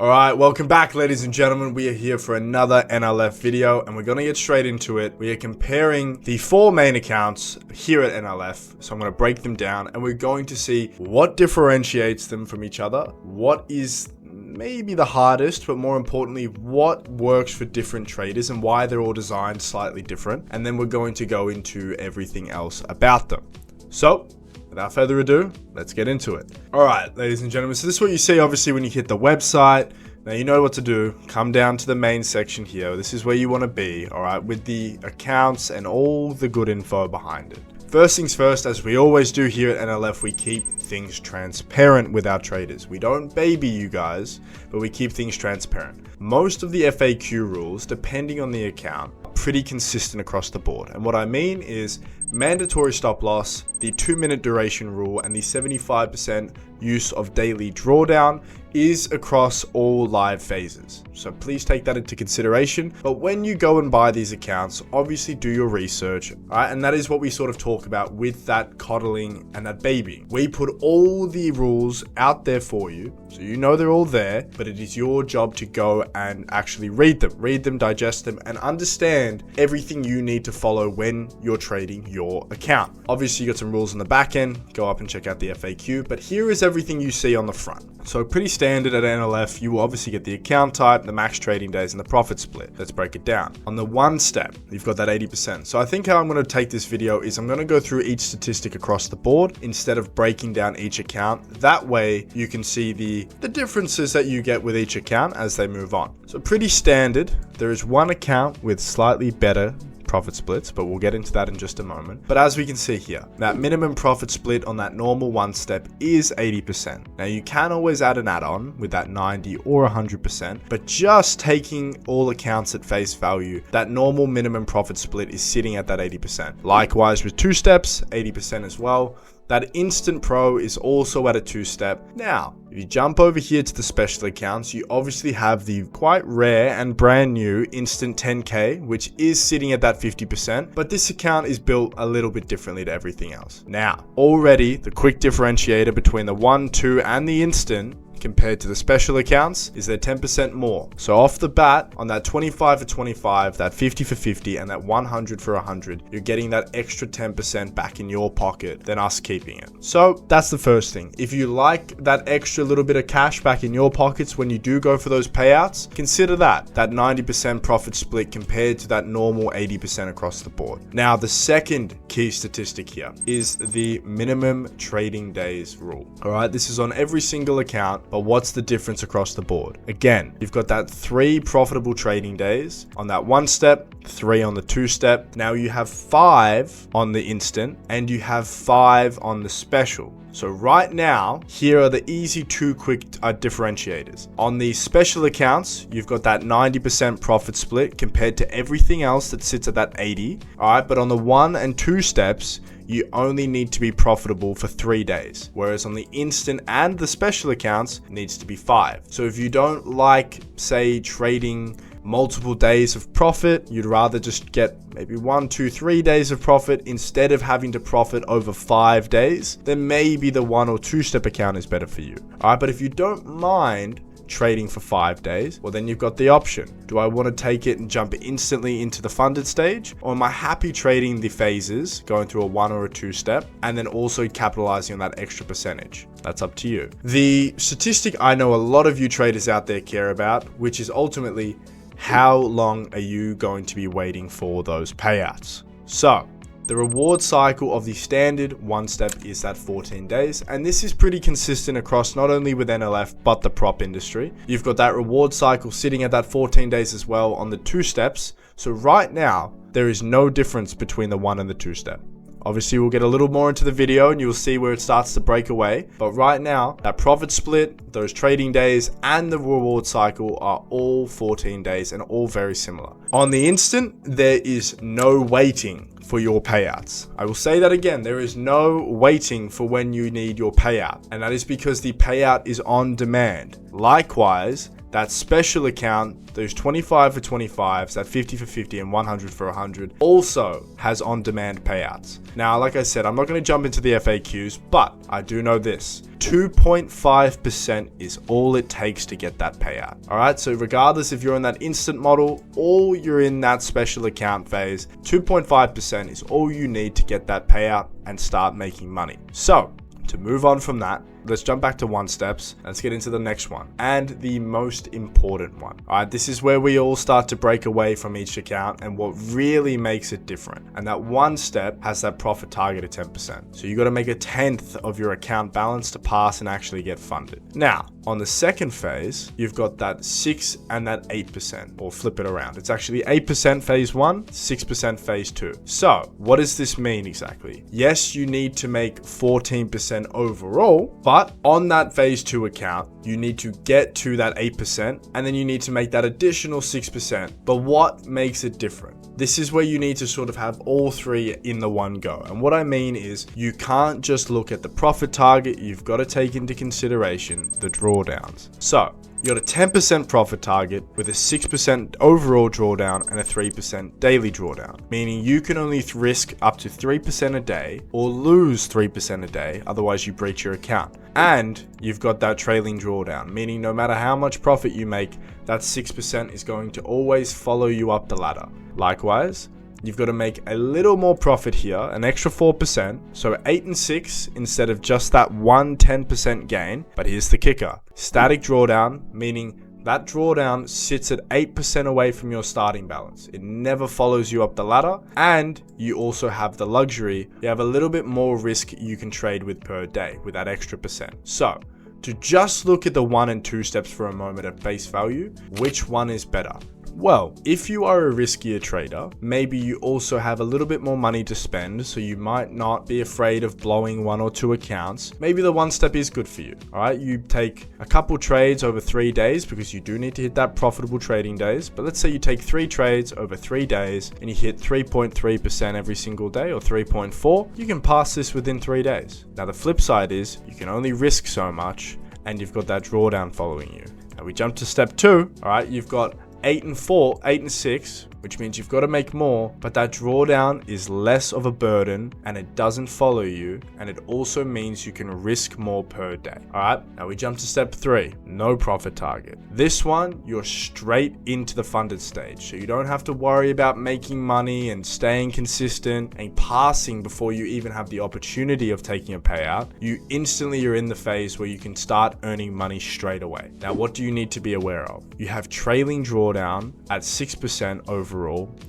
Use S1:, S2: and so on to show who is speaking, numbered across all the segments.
S1: All right, welcome back, ladies and gentlemen. We are here for another NLF video, and we're going to get straight into it. We are comparing the 4 main accounts here at NLF. So I'm going to break them down, and we're going to see what differentiates them from each other, what is maybe the hardest, but more importantly, what works for different traders and why they're all designed slightly different. And then we're going to go into everything else about them. So without further ado, let's get into it. All right, ladies and gentlemen, so this is what you see obviously when you hit the website. Now you know what to do. Come down to the main section here. This is where you want to be, all right, with the accounts and all the good info behind it. First things first, as we always do here at NLF, we keep things transparent with our traders. We don't baby you guys, but we keep things transparent. Most of the FAQ rules, depending on the account, are pretty consistent across the board. And what I mean is mandatory stop loss, the 2-minute duration rule, and the 75% use of daily drawdown is across all live phases. So please take that into consideration. But when you go and buy these accounts, obviously do your research, right? And that is what we sort of talk about with that coddling and that babying. We put all the rules out there for you, so you know they're all there, but it is your job to go and actually read them, digest them, and understand everything you need to follow when you're trading your account. Obviously, you got some rules on the back end. Go up and check out the FAQ, but here is everything you see on the front. So pretty standard at NLF, you will obviously get the account type, the max trading days, and the profit split. Let's break it down. On the one step, you've got that 80%. So I think how I'm going to take this video is I'm going to go through each statistic across the board instead of breaking down each account. That way you can see the differences that you get with each account as they move on. So pretty standard. There is one account with slightly better profit splits, but we'll get into that in just a moment. But as we can see here, that minimum profit split on that normal one step is 80%. Now you can always add an add-on with that 90 or 100%, but just taking all accounts at face value, that normal minimum profit split is sitting at that 80%. Likewise with 2 steps, 80% as well. That Instant Pro is also at a 2-step. Now, if you jump over here to the special accounts, you obviously have the quite rare and brand new Instant 10K, which is sitting at that 50%, but this account is built a little bit differently to everything else. Now, already the quick differentiator between the 1, 2, and the Instant compared to the special accounts is they're 10% more. So off the bat, on that 25 for 25, that 50 for 50, and that 100 for 100, you're getting that extra 10% back in your pocket than us keeping it. So that's the first thing. If you like that extra little bit of cash back in your pockets when you do go for those payouts, consider that 90% profit split compared to that normal 80% across the board. Now, the second key statistic here is the minimum trading days rule. All right, this is on every single account. But what's the difference across the board? Again, you've got that 3 profitable trading days on that 1 step, 3 on the 2 step. Now you have 5 on the instant and you have 5 on the special. So right now, here are the easy 2 quick differentiators. On the special accounts, you've got that 90% profit split compared to everything else that sits at that 80. All right, but on the 1 and 2 steps, you only need to be profitable for 3 days. Whereas on the instant and the special accounts, it needs to be 5. So if you don't like, say, trading multiple days of profit, you'd rather just get maybe 1, 2, 3 days of profit instead of having to profit over 5 days, then maybe the 1 or 2 step account is better for you. All right, but if you don't mind trading for 5 days, well then you've got the option. Do I want to take it and jump instantly into the funded stage, or am I happy trading the phases, going through a 1 or a 2 step, and then also capitalizing on that extra percentage? That's up to you. The statistic I know a lot of you traders out there care about, which is ultimately how long are you going to be waiting for those payouts? So the reward cycle of the standard 1-step is that 14 days. And this is pretty consistent across not only with NLF, but the prop industry. You've got that reward cycle sitting at that 14 days as well on the 2 steps. So right now, there is no difference between the 1 and the 2-step. Obviously, we'll get a little more into the video and you'll see where it starts to break away. But right now, that profit split, those trading days, and the reward cycle are all 14 days and all very similar. On the instant, there is no waiting for your payouts. I will say that again, there is no waiting for when you need your payout. And that is because the payout is on demand. Likewise, that special account, those 25 for 25s, that 50 for 50 and 100 for 100 also has on-demand payouts. Now, like I said, I'm not going to jump into the FAQs, but I do know this. 2.5% is all it takes to get that payout. All right, so regardless if you're in that instant model or you're in that special account phase, 2.5% is all you need to get that payout and start making money. So to move on from that, let's jump back to one steps. Let's get into the next one and the most important one. All right, this is where we all start to break away from each account and what really makes it different. And that one step has that profit target of 10%. So you got to make a 1/10 of your account balance to pass and actually get funded. Now, on the second phase, you've got that 6 and that 8%, or flip it around. It's actually 8% phase 1, 6% phase 2. So what does this mean exactly? Yes, you need to make 14% overall, but on that phase 2 account, you need to get to that 8% and then you need to make that additional 6%. But what makes it different? This is where you need to sort of have all three in the one go. And what I mean is you can't just look at the profit target. You've got to take into consideration the drawdowns. So you got a 10% profit target with a 6% overall drawdown and a 3% daily drawdown, meaning you can only risk up to 3% a day or lose 3% a day, otherwise you breach your account. And you've got that trailing drawdown, meaning no matter how much profit you make, that 6% is going to always follow you up the ladder. Likewise, you've got to make a little more profit here, an extra 4%, so 8 and 6 instead of just that 10% gain. But here's the kicker. Static drawdown, meaning that drawdown sits at 8% away from your starting balance. It never follows you up the ladder, and you also have the luxury, you have a little bit more risk you can trade with per day with that extra percent. So to just look at the 1 and 2 steps for a moment at face value, which one is better? Well, if you are a riskier trader, maybe you also have a little bit more money to spend, so you might not be afraid of blowing 1 or 2 accounts. Maybe the one step is good for you. All right, you take a couple trades over 3 days because you do need to hit that profitable trading days. But let's say you take 3 trades over 3 days and you hit 3.3% every single day, or 3.4. You can pass this within 3 days. Now the flip side is you can only risk so much, and you've got that drawdown following you. Now we jump to step 2. All right, you've got 8 and 4, 8 and 6, which means you've got to make more, but that drawdown is less of a burden and it doesn't follow you, and it also means you can risk more per day. All right, now we jump to step 3, no profit target. This one, you're straight into the funded stage, so you don't have to worry about making money and staying consistent and passing before you even have the opportunity of taking a payout. You're in the phase where you can start earning money straight away. Now, what do you need to be aware of? You have trailing drawdown at 6% overall,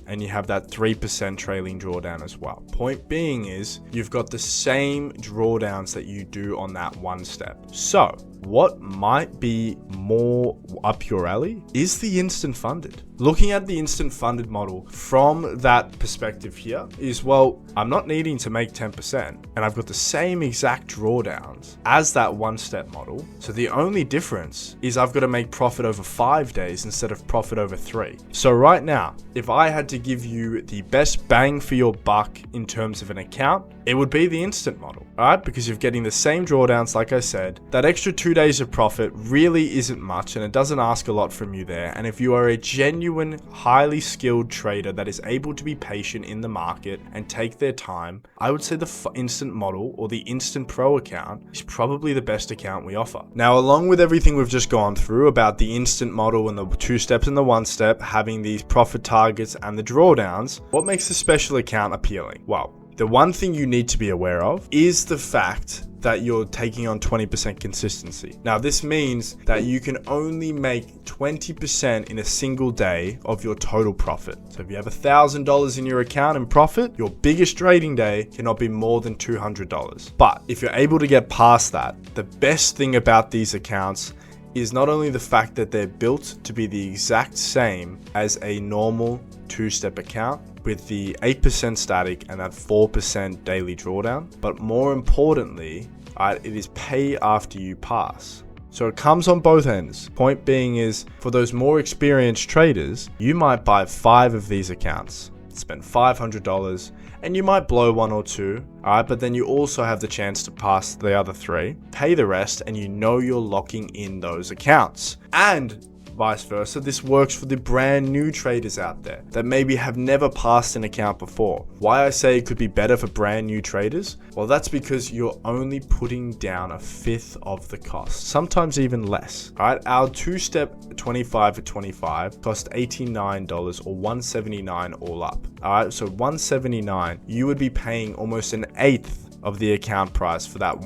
S1: and you have that 3% trailing drawdown as well. Point being is you've got the same drawdowns that you do on that one step. So what might be more up your alley is the instant funded. Looking at the instant funded model from that perspective here is, well, I'm not needing to make 10% and I've got the same exact drawdowns as that one step model. So the only difference is I've got to make profit over 5 days instead of profit over 3. So right now, if I had to give you the best bang for your buck in terms of an account, it would be the instant model, all right? Because you're getting the same drawdowns, like I said. That extra 2 days of profit really isn't much, and it doesn't ask a lot from you there. And if you are a genuine, highly skilled trader that is able to be patient in the market and take their time, I would say the instant model or the instant pro account is probably the best account we offer. Now, along with everything we've just gone through about the instant model and the 2 steps and the 1 step, having these profit targets and the drawdowns, what makes the special account appealing? Well, the one thing you need to be aware of is the fact that you're taking on 20% consistency. Now, this means that you can only make 20% in a single day of your total profit. So if you have $1,000 in your account in profit, your biggest trading day cannot be more than $200. But if you're able to get past that, the best thing about these accounts is not only the fact that they're built to be the exact same as a normal 2-step account, with the 8% static and that 4% daily drawdown, but more importantly, it is pay after you pass. So it comes on both ends. Point being is, for those more experienced traders, you might buy 5 of these accounts, spend $500, and you might blow 1 or 2, but then you also have the chance to pass the other 3, pay the rest, and you know you're locking in those accounts. And vice versa, this works for the brand new traders out there that maybe have never passed an account before. Why I say it could be better for brand new traders? Well, that's because you're only putting down a fifth of the cost, sometimes even less. All right, our two-step 25 for 25 cost $89 or $179 all up. All right, so $179, you would be paying almost an eighth of the account price for that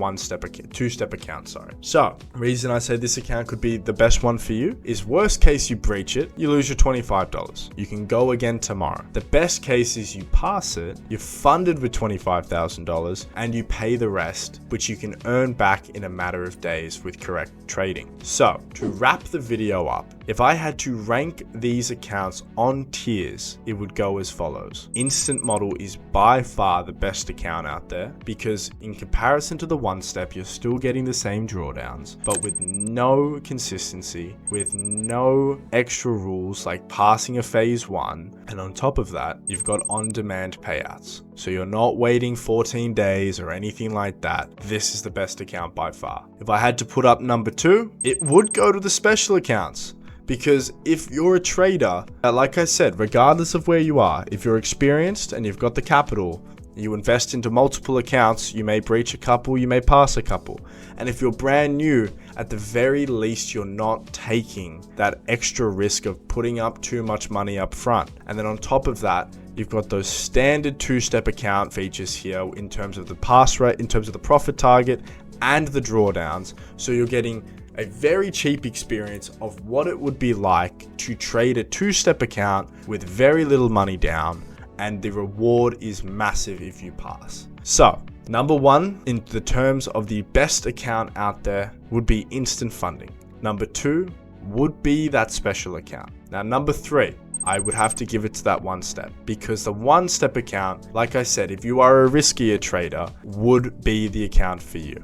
S1: two-step account, sorry. So, reason I say this account could be the best one for you is worst case you breach it, you lose your $25. You can go again tomorrow. The best case is you pass it, you're funded with $25,000 and you pay the rest, which you can earn back in a matter of days with correct trading. So, to wrap the video up, if I had to rank these accounts on tiers, it would go as follows. Instant Model is by far the best account out there because in comparison to the one step, you're still getting the same drawdowns, but with no consistency, with no extra rules like passing a phase 1. And on top of that, you've got on-demand payouts. So you're not waiting 14 days or anything like that. This is the best account by far. If I had to put up number 2, it would go to the special accounts. Because if you're a trader, like I said, regardless of where you are, if you're experienced and you've got the capital, you invest into multiple accounts, you may breach a couple, you may pass a couple. And if you're brand new, at the very least, you're not taking that extra risk of putting up too much money up front. And then on top of that, you've got those standard two-step account features here in terms of the pass rate, in terms of the profit target and the drawdowns. So you're getting a very cheap experience of what it would be like to trade a two-step account with very little money down, and the reward is massive if you pass. So, number 1 in the terms of the best account out there would be instant funding. Number 2 would be that special account. Now, number 3, I would have to give it to that one step because the one step account, like I said, if you are a riskier trader, would be the account for you.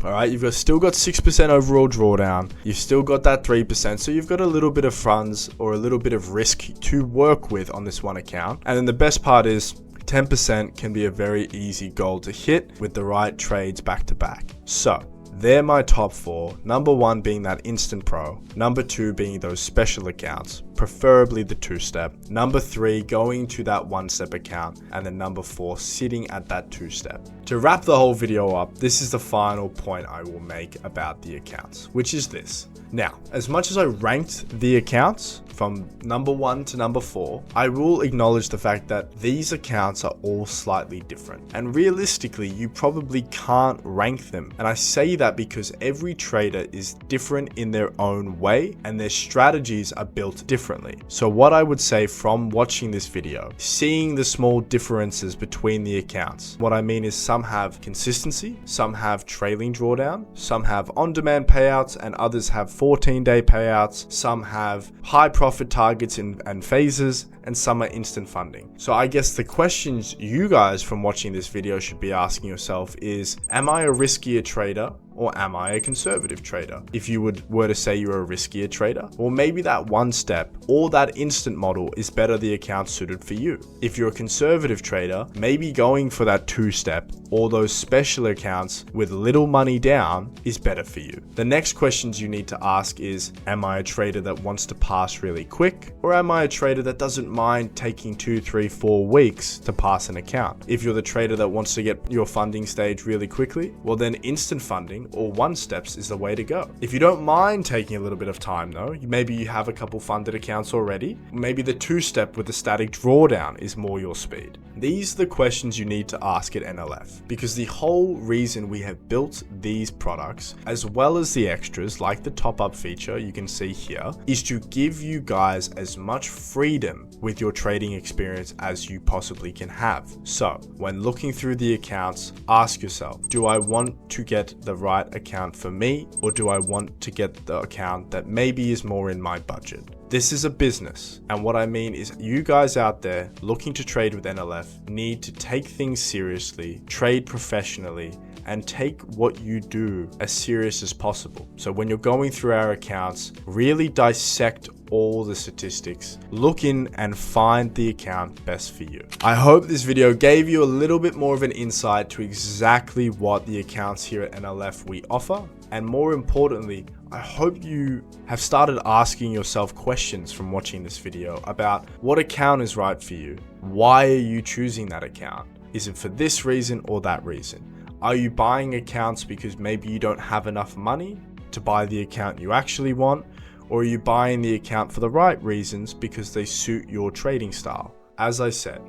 S1: All right, you've still got 6% overall drawdown. You've still got that 3%. So you've got a little bit of funds or a little bit of risk to work with on this one account. And then the best part is 10% can be a very easy goal to hit with the right trades back to back. So they're my top 4. Number 1 being that Instant Pro. Number 2 being those special accounts, preferably the 2-step. Number 3 going to that 1-step account. And then number 4 sitting at that 2-step. To wrap the whole video up, this is the final point I will make about the accounts, which is this. Now, as much as I ranked the accounts from number 1 to number 4, I will acknowledge the fact that these accounts are all slightly different. And realistically, you probably can't rank them. And I say that because every trader is different in their own way and their strategies are built differently. So what I would say from watching this video, seeing the small differences between the accounts, what I mean is some have consistency, some have trailing drawdown, some have on-demand payouts, and others have 14-day payouts, some have high profit targets and phases, and some are instant funding. So I guess the questions you guys from watching this video should be asking yourself is, am I a riskier trader or am I a conservative trader? If you were to say you're a riskier trader, or maybe that 1-step or that instant model is better the account suited for you. If you're a conservative trader, maybe going for that 2-step or those special accounts with little money down is better for you. The next questions you need to ask is, am I a trader that wants to pass really quick? Or am I a trader that doesn't mind taking 2, 3, 4 weeks to pass an account? If you're the trader that wants to get your funding stage really quickly, well then instant funding or 1-steps is the way to go. If you don't mind taking a little bit of time though, maybe you have a couple funded accounts already, maybe the 2-step with the static drawdown is more your speed. These are the questions you need to ask at NLF, because the whole reason we have built these products, as well as the extras like the top-up feature you can see here, is to give you guys as much freedom with your trading experience as you possibly can have. So when looking through the accounts, ask yourself, do I want to get the right account for me, or do I want to get the account that maybe is more in my budget? This is a business, and what I mean is you guys out there looking to trade with NLF need to take things seriously, trade professionally, and take what you do as serious as possible. So when you're going through our accounts, really dissect all the statistics, look in and find the account best for you. I hope this video gave you a little bit more of an insight to exactly what the accounts here at NLF we offer. And more importantly, I hope you have started asking yourself questions from watching this video about what account is right for you. Why are you choosing that account? Is it for this reason or that reason? Are you buying accounts because maybe you don't have enough money to buy the account you actually want? Or are you buying the account for the right reasons because they suit your trading style? As I said,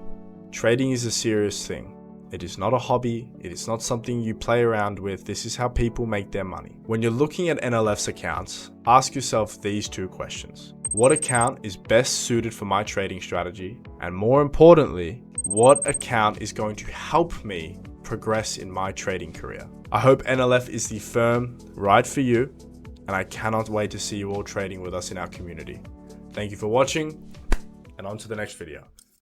S1: trading is a serious thing. It is not a hobby. It is not something you play around with. This is how people make their money. When you're looking at NLFs accounts, ask yourself these two questions. What account is best suited for my trading strategy? And more importantly, what account is going to help me progress in my trading career? I hope NLF is the firm right for you, and I cannot wait to see you all trading with us in our community. Thank you for watching, and on to the next video.